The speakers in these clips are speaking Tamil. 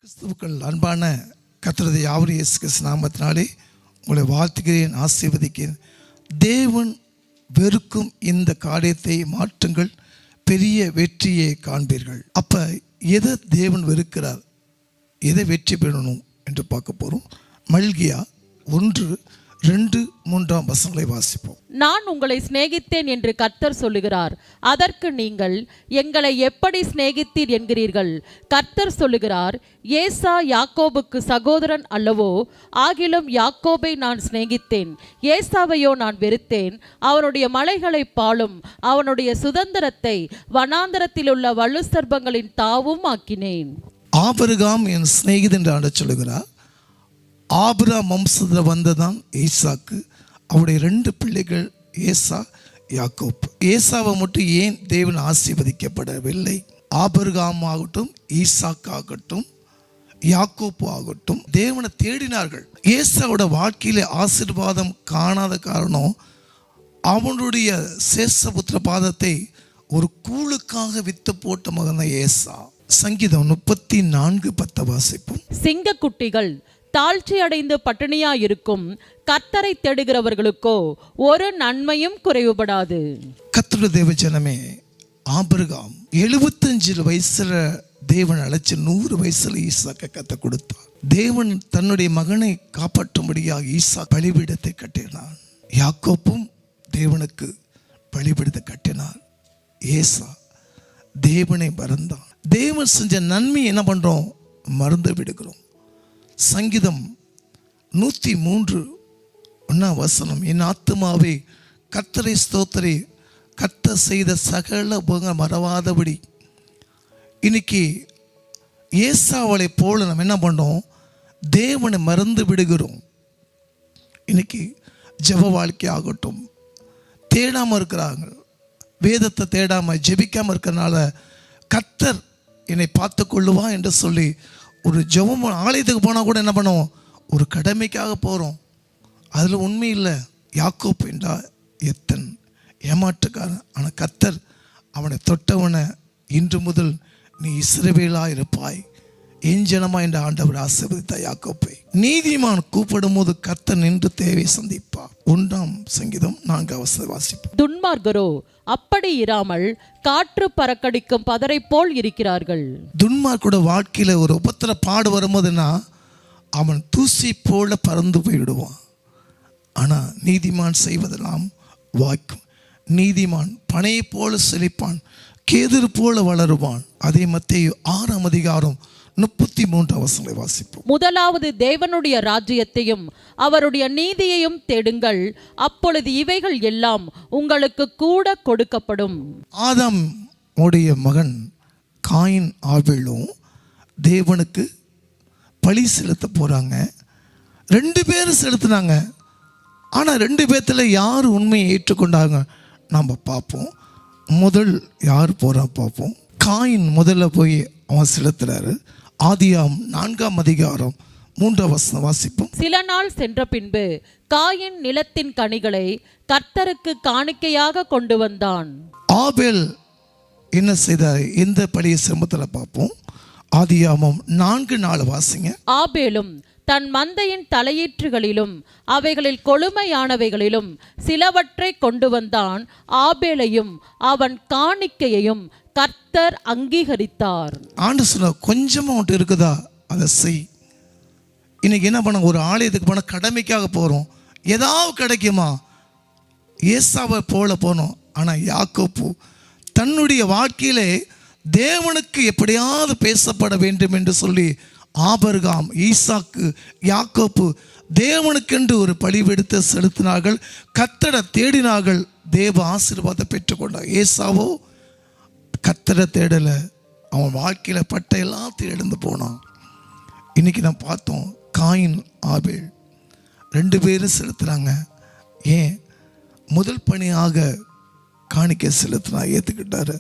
கிறிஸ்துவுக்குள் அன்பான கர்த்தருடைய யாவரும் இயேசு கிறிஸ்து நாமத்தினாலே உங்களை வாழ்த்துகிறேன், ஆசீர்வதிக்கிறேன். தேவன் வெறுக்கும் இந்த காரியத்தை மாற்றுங்கள், பெரிய வெற்றியை காண்பீர்கள். அப்போ எதை தேவன் வெறுக்கிறார், எதை வெற்றி பெறணும் என்று பார்க்க போகிறோம். மல்கியா 1:2-3 வசனங்களை வாசிப்போம். நான் உங்களை சிநேகித்தேன் என்று கர்த்தர் சொல்லுகிறார், அதற்கு நீங்கள் எங்களை எப்படி சிநேகித்தீர் என்கிறீர்கள். கர்த்தர் சொல்லுகிறார், ஏசா யாக்கோபுக்கு சகோதரன் அல்லவோ? ஆகிலும் யாக்கோபை நான் சிநேகித்தேன், ஏசாவையோ நான் வெறுத்தேன். அவனுடைய மலைகளை பாழும், அவனுடைய சுதந்திரத்தை வனாந்தரத்தில் உள்ள வலு சர்ப்பங்களின் தாவும் ஆக்கினேன். ஆபிரகாம் என் சிநேகிதன் என்று ஆண்டு சொல்லுகிறார். ஆபிரகாம் வம்சத்தில் வந்ததான் ஈசாக்கு. அவருடைய 2 பிள்ளைகள் ஏசா, யாக்கோப். ஏசாவை மட்டும் ஏன் தேவன் ஆசீர்வதிக்கப்படவில்லை? ஆபிரகாம் ஆகட்டும், ஈசாக்கு ஆகட்டும், யாக்கோப்பு ஆகட்டும் தேவனை தேடினார்கள். ஏசாவோட வாழ்க்கையில ஆசீர்வாதம் காணாத காரணம், அவனுடைய சேஷபுத்திர பாதத்தை ஒரு கூழுக்காக வித்து போட்ட மகன் ஏசா. சங்கீதம் 34:10 வாசிப்போம். சிங்கக்குட்டிகள் தாழ்ச்சி அடைந்து பட்டினியாயிருக்கும், கர்த்தரை தேடுகிறவர்களுக்கோ ஒரு நன்மையும் குறைவுபடாது. கர்த்தருடைய தேவ ஜனமே, ஆபிரகாம் 75 வயசுல தேவன் அழைச்சு 100 வயசுல ஈசாக்கை கத்த கொடுத்தார். தேவன் தன்னுடைய மகனை காப்பாற்றும்படியாக ஈசா பலிபீடத்தை கட்டினான். யாக்கோப்பும் தேவனுக்கு பலிபீடத்தை கட்டினார். ஏசா தேவனை மறந்தான். தேவன் செஞ்ச நன்மை என்ன பண்றோம்? மறந்து விடுகிறோம். சங்கீதம் 103:1 வசனம், என் ஆத்துமாவே கர்த்தரை ஸ்தோத்திரி, கர்த்தர் செய்த சகல உபகாரம் மறவாதபடி. இன்னைக்கு ஏசாவளை போல நம்ம என்ன பண்ணோம்? தேவனை மறந்து விடுகிறோம். இன்னைக்கு ஜெப வாழ்க்கை ஆகட்டும், தேடாமல் இருக்கிறாங்க, வேதத்தை தேடாமல் ஜெபிக்காமல் இருக்கிறனால கர்த்தர் என்னை பார்த்து கொள்ளுவா என்று சொல்லி ஒரு ஜெபம் ஆலயத்துக்கு போனால் கூட என்ன பண்ணுவோம்? ஒரு கடமைக்காக போகிறோம். அதில் உண்மை இல்லை. யாக்கோப் என்றால் எத்தன் ஏமாற்றுக்காரன். ஆனால் கர்த்தர் அவனை தொட்டவனை இன்று முதல் நீ இஸ்ரவேலாக இருப்பாய், என் ஜனமா என்ற ஆண்டவர் ஆசீர்வதித்தார் யாக்கோப்பை. நீதிமான் கூப்பிடும் போது கர்த்தர் நின்று தேவை சந்திப்பார். 1 சங்கீதம் 4 வாசிப்போம். துன்மார்கரோ அப்படி இராமல் காற்று பறக்கடிக்கும் பதரை போல் இருக்கிறார்கள். துன்மார்க்கோட வாழ்க்கையில ஒரு உபத்திர பாடு வரும்போதுன்னா அவன் தூசி போல பறந்து போயிடுவான். ஆனா நீதிமான் செய்வதெல்லாம் வாய்க்கும். நீதிமான் பனையை போல செழிப்பான், கேதுரு போல வளருவான். அதே மத்தேயு 6:33 வசனங்களை வாசிப்போம். முதலாவது தேவனுடைய ராஜ்யத்தையும் அவருடைய நீதியையும் தேடுங்கள், அப்பொழுது இவைகள் எல்லாம் உங்களுக்கு கூட கொடுக்கப்படும். ஆதாம் உடைய மகன் காயின் ஆபேலும் தேவனுக்கு பலி செலுத்த போறாங்க. 2 பேரும் செலுத்தினாங்க. ஆனா 2 பேர்த்துல யார் உண்மையை ஏற்றுக்கொண்டாங்க நம்ம பார்ப்போம். முதல் யார் போறா பார்ப்போம். காயின் முதல்ல போய் அவன் செலுத்துறாரு. ஆதியாம் 4:3 வசனம் வாசிப்போம். சில நாள் சென்ற பின்பு காயின் நிலத்தின் கனிகளை கர்த்தருக்கு காணிக்கையாக கொண்டு வந்தான். ஆபேல் என்ன செய்தார்? இந்த பழிய சிரமத்தில் பார்ப்போம். ஆதியாமம் 4:4 வாசிங்க. ஆபேலும் தன் மந்தையின் தலையீற்றுகளிலும் அவைகளில் கொழுமையானவைகளிலும் சிலவற்றை கொண்டு வந்தான். ஆபேலையும் அவன் காணிக்கையையும் கர்த்தர் அங்கீகரித்தார். ஆண்டு சொன்ன கொஞ்சமாக உன்ட்டு இருக்குதா, அதை செய். இன்னைக்கு என்ன பண்ண? ஒரு ஆலயத்துக்கு போன கடமைக்காக போகிறோம், ஏதாவது கிடைக்குமா? ஏசாவை போல போனோம். ஆனால் யாக்கோப்பு தன்னுடைய வாழ்க்கையிலே தேவனுக்கு எப்படியாவது பேசப்பட வேண்டும் என்று சொல்லி ஆபிரகாம், ஈசாக்கு, யாக்கோப்பு தேவனுக்கென்று ஒரு பலிபீடத்தை செலுத்தினார்கள். கர்த்தரை தேடினார்கள், தேவ ஆசீர்வாதத்தை பெற்றுக்கொண்டார். ஏசாவோ கர்த்தரை தேடலை, அவன் வாழ்க்கையில் பட்ட எல்லாத்தையும் எழுந்து போனான். இன்னைக்கு நான் பார்த்தோம், காயின் ஆபேல் 2 பேரும் செலுத்துறாங்க. ஏன்? முதல் பணியாக காணிக்கை செலுத்தினா ஏற்றுக்கிட்டாரு.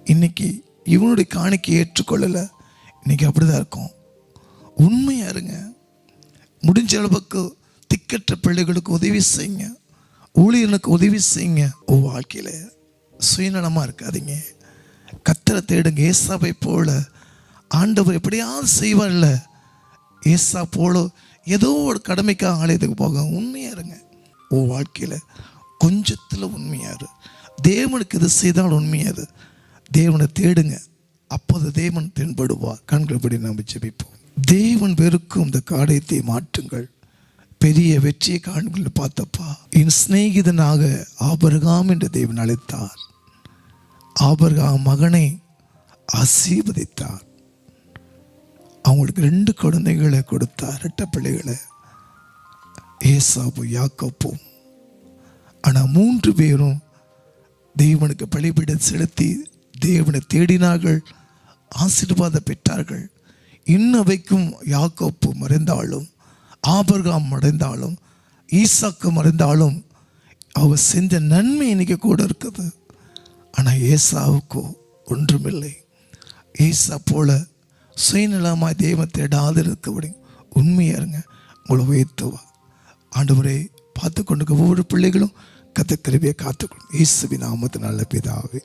இன்னைக்கு இவனுடைய காணிக்கை ஏற்றுக்கொள்ளலை. இன்னைக்கு அப்படிதான் இருக்கும். உண்மையா இருங்க. முடிஞ்ச அளவுக்கு திக்கற்ற பிள்ளைகளுக்கு உதவி செய்யுங்க, ஊழியனுக்கு உதவி செய்யுங்க. வாழ்க்கையில சுயநலமா இருக்காதீங்க. கர்த்தரை தேடுங்க. ஏசாவை போல ஆண்டவர் எப்படியாவது செய்வார்ல. ஏசா போல ஏதோ ஒரு கடமைக்காக ஆலயத்துக்கு போக உண்மையாக இருங்க. உன் வாழ்க்கையில் கொஞ்சத்தில் உண்மையாக இரு. தேவனுக்கு இது செய்தால் உண்மையாக இரு. தேவனை தேடுங்க, அப்போது தேவன் தென்படுவார். கண்களபடி நாம் ஜெபிப்போம். தேவன் வெறுக்கும் இந்த காரியத்தை மாற்றுங்கள். பெரிய வெற்றியை காண்கள் பார்த்தப்பா. என் சிநேகிதனாக ஆபிரகாம் என்று தேவன் அழைத்தார். ஆபிரகாம் மகனை ஆசீர்வதித்தார். அவங்களுக்கு 2 குழந்தைகளை கொடுத்தார், 2 பிள்ளைகளை, ஏசாவும் யாக்கோப்பும். ஆனால் 3 பேரும் தேவனுக்கு பலிபீடம் செலுத்தி தேவனை தேடினார்கள், ஆசீர்வாதம் பெற்றார்கள். இன்னவைக்கும் யாக்கோப்பு மறைந்தாலும், ஆபிரகாம் மறைந்தாலும், ஈசாக்கு மறைந்தாலும் அவர் செஞ்ச நன்மை இன்னைக்கு கூட இருக்குது. ஆனால் ஏசாவுக்கோ ஒன்றுமில்லை. ஏசா போல சுயநலமாய் தெய்வம் தேடாது இருக்கபடி உண்மையாக இருங்க. உங்களை உயர்த்துவா. ஆண்டவரே, பார்த்து கொண்டு ஒவ்வொரு பிள்ளைகளும் கர்த்தர் கிருபையை காத்துக்கொள்ளும். இயேசுவின் நாமத்தினால பிதாவே.